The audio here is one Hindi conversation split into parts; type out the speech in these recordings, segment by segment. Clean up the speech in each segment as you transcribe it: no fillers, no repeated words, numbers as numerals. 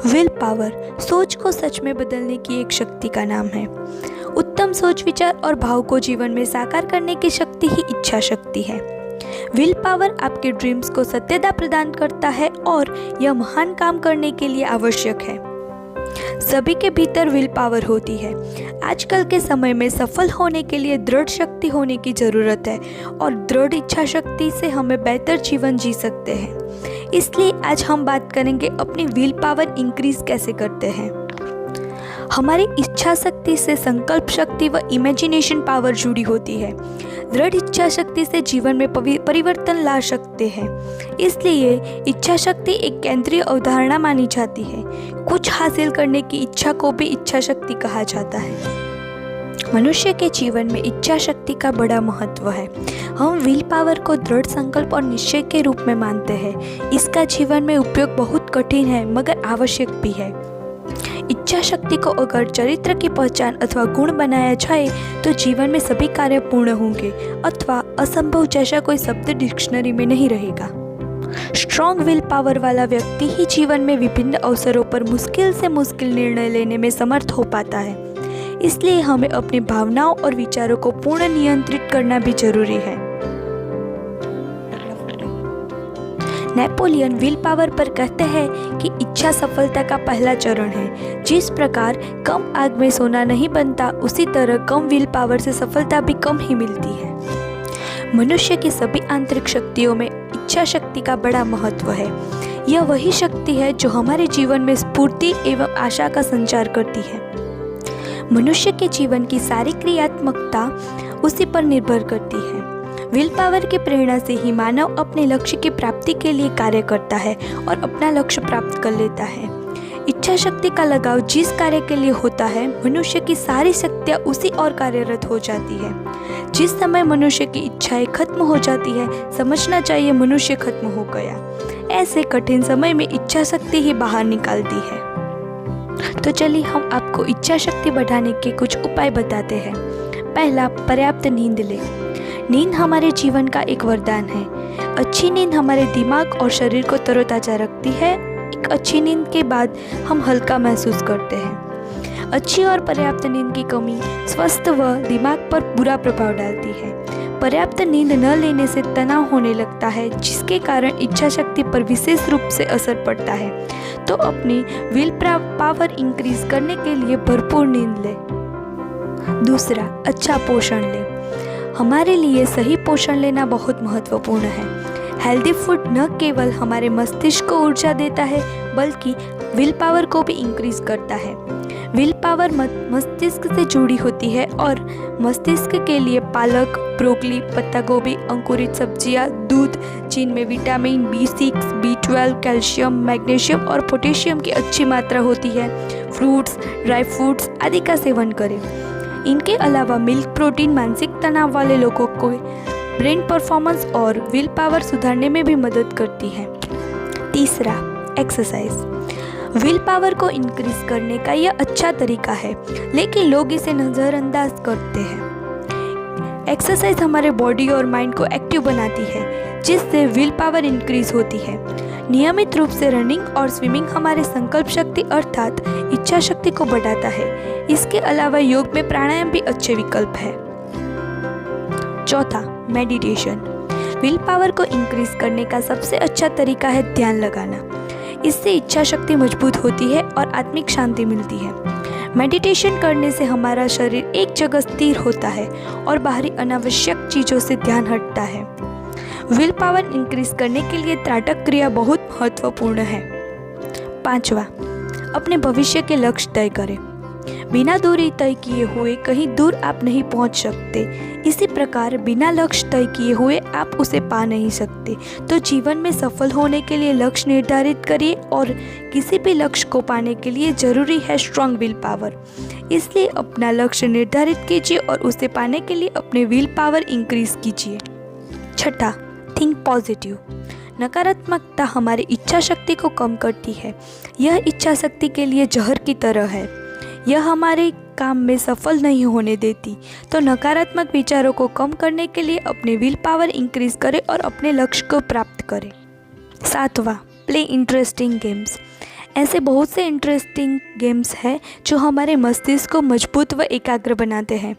विल पावर सोच को सच में बदलने की एक शक्ति का नाम है। उत्तम सोच, विचार और भाव को जीवन में साकार करने की शक्ति ही इच्छा शक्ति है। विल पावर आपके ड्रीम्स को सत्यता प्रदान करता है और यह महान काम करने के लिए आवश्यक है। सभी के भीतर विल पावर होती है। आजकल के समय में सफल होने के लिए दृढ़ शक्ति होने की ज़रूरत है और दृढ़ इच्छा शक्ति से हमें बेहतर जीवन जी सकते हैं। इसलिए आज हम बात करेंगे अपनी विल पावर इंक्रीज कैसे करते हैं। हमारी इच्छा शक्ति से संकल्प शक्ति व इमेजिनेशन पावर जुड़ी होती है। दृढ़ इच्छा शक्ति से जीवन में परिवर्तन ला सकते हैं। इसलिए इच्छा शक्ति एक केंद्रीय अवधारणा मानी जाती है। कुछ हासिल करने की इच्छा को भी इच्छा शक्ति कहा जाता है। मनुष्य के जीवन में इच्छा शक्ति का बड़ा महत्व है। हम विल पावर को दृढ़ संकल्प और निश्चय के रूप में मानते हैं। इसका जीवन में उपयोग बहुत कठिन है मगर आवश्यक भी है। इच्छा शक्ति को अगर चरित्र की पहचान अथवा गुण बनाया जाए तो जीवन में सभी कार्य पूर्ण होंगे अथवा असंभव जैसा कोई शब्द डिक्शनरी में नहीं रहेगा। स्ट्रॉन्ग विल पावर वाला व्यक्ति ही जीवन में विभिन्न अवसरों पर मुश्किल से मुश्किल निर्णय लेने में समर्थ हो पाता है। इसलिए हमें अपनी भावनाओं और विचारों को पूर्ण नियंत्रित करना भी जरूरी है। नेपोलियन विल पावर पर कहते हैं कि इच्छा सफलता का पहला चरण है। जिस प्रकार कम आग में सोना नहीं बनता, उसी तरह कम विल पावर से सफलता भी कम ही मिलती है। मनुष्य की सभी आंतरिक शक्तियों में इच्छा शक्ति का बड़ा महत्व है। यह वही शक्ति है जो हमारे जीवन में स्फूर्ति एवं आशा का संचार करती है। मनुष्य के जीवन की सारी क्रियात्मकता उसी पर निर्भर करती है। विल पावर की प्रेरणा से ही मानव अपने लक्ष्य की प्राप्ति के लिए कार्य करता है और अपना लक्ष्य प्राप्त कर लेता है। इच्छा शक्ति का लगाव जिस कार्य के लिए होता है, मनुष्य की सारी शक्तियाँ उसी और कार्यरत हो जाती है। जिस समय मनुष्य की इच्छाएं खत्म हो जाती है, समझना चाहिए मनुष्य खत्म हो गया। ऐसे कठिन समय में इच्छा शक्ति ही बाहर निकालती है। तो चलिए हम आपको इच्छा शक्ति बढ़ाने के कुछ उपाय बताते हैं। पहला, पर्याप्त नींद लें। नींद हमारे जीवन का एक वरदान है। अच्छी नींद हमारे दिमाग और शरीर को तरोताजा रखती है। एक अच्छी नींद के बाद हम हल्का महसूस करते हैं। अच्छी और पर्याप्त नींद की कमी स्वास्थ्य व दिमाग पर बुरा प्रभाव डालती है। पर्याप्त नींद न लेने से तनाव होने लगता है, जिसके कारण इच्छा शक्ति पर विशेष रूप से असर पड़ता है। तो अपनी विल पावर इंक्रीज करने के लिए भरपूर नींद लें। दूसरा, अच्छा पोषण लें। हमारे लिए सही पोषण लेना बहुत महत्वपूर्ण है। हेल्दी फूड न केवल हमारे मस्तिष्क को ऊर्जा देता है बल्कि विल पावर को भी इंक्रीज करता है। विल पावर मस्तिष्क से जुड़ी होती है और मस्तिष्क के लिए पालक, ब्रोकली, पत्ता गोभी, अंकुरित सब्जियां, दूध जिनमें vitamin B6, B12, calcium, magnesium और पोटेशियम की अच्छी मात्रा होती है, फ्रूट्स, ड्राई फ्रूट्स आदि का सेवन करें। इनके अलावा मिल्क प्रोटीन मानसिक तनाव वाले लोगों को ब्रेन परफॉर्मेंस और विल पावर सुधारने में भी मदद करती है। तीसरा, एक्सरसाइज। विल पावर को इंक्रीज करने का यह अच्छा तरीका है, लेकिन लोग इसे नज़रअंदाज करते हैं। एक्सरसाइज हमारे बॉडी और माइंड को एक्टिव बनाती है, जिससे विल पावर इंक्रीज होती है। नियमित रूप से रनिंग और स्विमिंग हमारे संकल्प शक्ति अर्थात इच्छा शक्ति को बढ़ाता है। इसके अलावा योग में प्राणायाम भी अच्छे विकल्प है। चौथा, मेडिटेशन। विल पावर को इंक्रीज करने का सबसे अच्छा तरीका है ध्यान लगाना। इससे इच्छा शक्ति मजबूत होती है और आत्मिक शांति मिलती है। मेडिटेशन करने से हमारा शरीर एक जगह स्थिर होता है और बाहरी अनावश्यक चीज़ों से ध्यान हटता है। विल पावर इंक्रीज करने के लिए त्राटक क्रिया बहुत महत्वपूर्ण है। पांचवा, अपने भविष्य के लक्ष्य तय करें। बिना दूरी तय किए हुए कहीं दूर आप नहीं पहुंच सकते। इसी प्रकार बिना लक्ष्य तय किए हुए आप उसे पा नहीं सकते। तो जीवन में सफल होने के लिए लक्ष्य निर्धारित करिए और किसी भी लक्ष्य को पाने के लिए जरूरी है स्ट्रॉन्ग विल पावर। इसलिए अपना लक्ष्य निर्धारित कीजिए और उसे पाने के लिए अपने विल पावर इंक्रीज कीजिए। छठा, थिंक पॉजिटिव। नकारात्मकता हमारी इच्छा शक्ति को कम करती है। यह इच्छा शक्ति के लिए जहर की तरह है। यह हमारे काम में सफल नहीं होने देती। तो नकारात्मक विचारों को कम करने के लिए अपनी विल पावर इंक्रीज करें और अपने लक्ष्य को प्राप्त करें। सातवां, प्ले इंटरेस्टिंग गेम्स। ऐसे बहुत से इंटरेस्टिंग गेम्स हैं जो हमारे मस्तिष्क को मजबूत व एकाग्र बनाते हैं,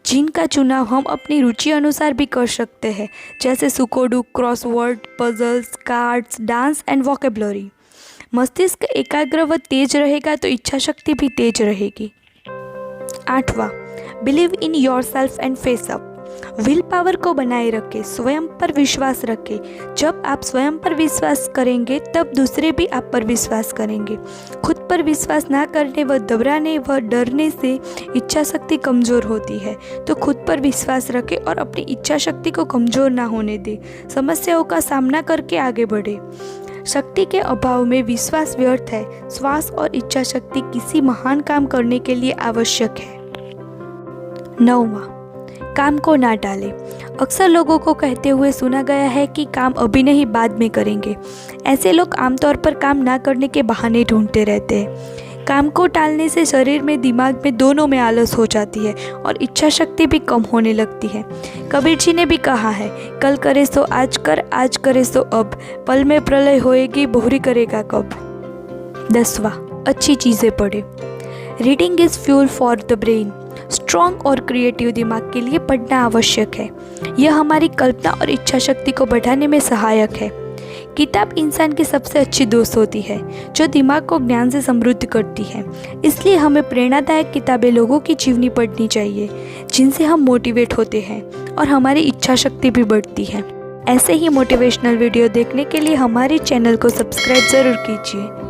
जिनका चुनाव हम अपनी रुचि अनुसार भी कर सकते हैं, जैसे sudoku, crossword, puzzles, cards, dance and vocabulary. मस्तिष्क एकाग्र व तेज रहेगा तो इच्छा शक्ति भी तेज रहेगी। 8वां, believe in yourself and face up. Will power को बनाए रखें, स्वयं पर विश्वास रखें। जब आप स्वयं पर विश्वास करेंगे तब दूसरे भी आप पर विश्वास करेंगे। खुद पर विश्वास ना करने व घबराने व डरने से इच्छा शक्ति कमज़ोर होती है। तो खुद पर विश्वास रखें और अपनी इच्छा शक्ति को कमज़ोर ना होने दें। समस्याओं का सामना करके आगे बढ़े। शक्ति के अभाव में विश्वास व्यर्थ है। श्वास और इच्छा शक्ति किसी महान काम करने के लिए आवश्यक है। 9वां, काम को ना टालें। अक्सर लोगों को कहते हुए सुना गया है कि काम अभी नहीं बाद में करेंगे। ऐसे लोग आमतौर पर काम ना करने के बहाने ढूंढते रहते हैं। काम को टालने से शरीर में, दिमाग में, दोनों में आलस हो जाती है और इच्छा शक्ति भी कम होने लगती है। कबीर जी ने भी कहा है, कल करे सो आज कर, आज करे सो अब, पल में प्रलय होएगी, बहुरी करेगा कब। 10वां, अच्छी चीज़ें पढ़ें। Reading is fuel for the brain. Strong और क्रिएटिव दिमाग के लिए पढ़ना आवश्यक है। यह हमारी कल्पना और इच्छा शक्ति को बढ़ाने में सहायक है। किताब इंसान की सबसे अच्छी दोस्त होती है, जो दिमाग को ज्ञान से समृद्ध करती है। इसलिए हमें प्रेरणादायक किताबें लोगों की जीवनी पढ़नी चाहिए, जिनसे हम मोटिवेट होते हैं और हमारी इच्छा शक्ति भी बढ़ती है। ऐसे ही मोटिवेशनल वीडियो देखने के लिए हमारे चैनल को सब्सक्राइब ज़रूर कीजिए।